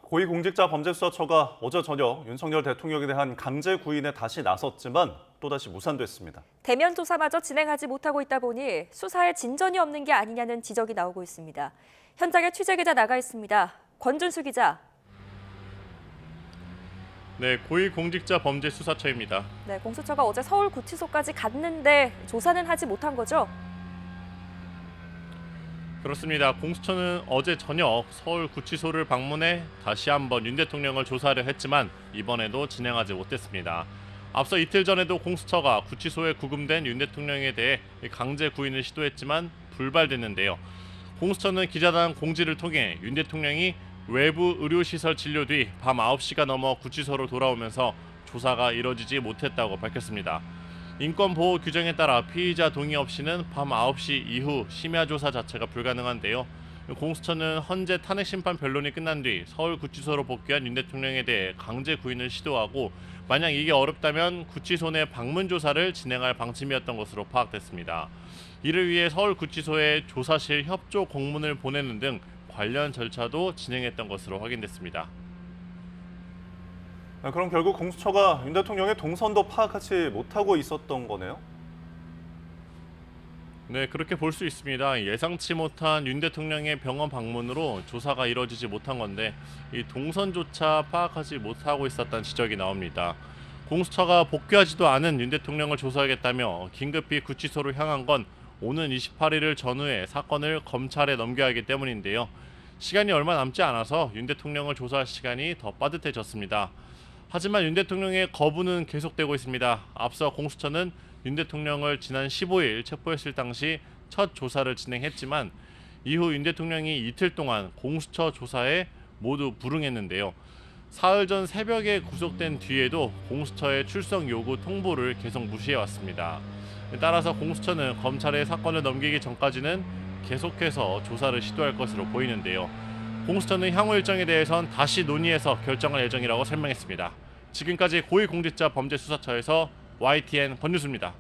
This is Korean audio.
고위공직자범죄수사처가 어제 저녁 윤석열 대통령에 대한 강제 구인에 다시 나섰지만 또다시 무산됐습니다. 대면 조사마저 진행하지 못하고 있다 보니 수사에 진전이 없는 게 아니냐는 지적이 나오고 있습니다. 현장에 취재기자 나가 있습니다. 권준수 기자. 네, 고위공직자범죄수사처입니다. 네, 공수처가 어제 서울구치소까지 갔는데 조사는 하지 못한 거죠? 그렇습니다. 공수처는 어제 저녁 서울구치소를 방문해 다시 한번 윤 대통령을 조사하려 했지만 이번에도 진행하지 못했습니다. 앞서 이틀 전에도 공수처가 구치소에 구금된 윤 대통령에 대해 강제 구인을 시도했지만 불발됐는데요. 공수처는 기자단 공지를 통해 윤 대통령이 외부 의료시설 진료 뒤 밤 9시가 넘어 구치소로 돌아오면서 조사가 이뤄지지 못했다고 밝혔습니다. 인권보호 규정에 따라 피의자 동의 없이는 밤 9시 이후 심야 조사 자체가 불가능한데요. 공수처는 헌재 탄핵심판 변론이 끝난 뒤 서울구치소로 복귀한 윤 대통령에 대해 강제 구인을 시도하고 만약 이게 어렵다면 구치소 내 방문 조사를 진행할 방침이었던 것으로 파악됐습니다. 이를 위해 서울구치소에 조사실 협조 공문을 보내는 등 관련 절차도 진행했던 것으로 확인됐습니다. 그럼 결국 공수처가 윤 대통령의 동선도 파악하지 못하고 있었던 거네요? 네, 그렇게 볼 수 있습니다. 예상치 못한 윤 대통령의 병원 방문으로 조사가 이뤄지지 못한 건데 이 동선조차 파악하지 못하고 있었다는 지적이 나옵니다. 공수처가 복귀하지도 않은 윤 대통령을 조사하겠다며 긴급히 구치소로 향한 건 오는 28일을 전후해 사건을 검찰에 넘겨야 하기 때문인데요. 시간이 얼마 남지 않아서 윤 대통령을 조사할 시간이 더 빠듯해졌습니다. 하지만 윤 대통령의 거부는 계속되고 있습니다. 앞서 공수처는 윤 대통령을 지난 15일 체포했을 당시 첫 조사를 진행했지만 이후 윤 대통령이 이틀 동안 공수처 조사에 모두 불응했는데요. 사흘 전 새벽에 구속된 뒤에도 공수처의 출석 요구 통보를 계속 무시해왔습니다. 따라서 공수처는 검찰에 사건을 넘기기 전까지는 계속해서 조사를 시도할 것으로 보이는데요. 공수처는 향후 일정에 대해선 다시 논의해서 결정할 예정이라고 설명했습니다. 지금까지 고위공직자범죄수사처에서 YTN 권유수입니다.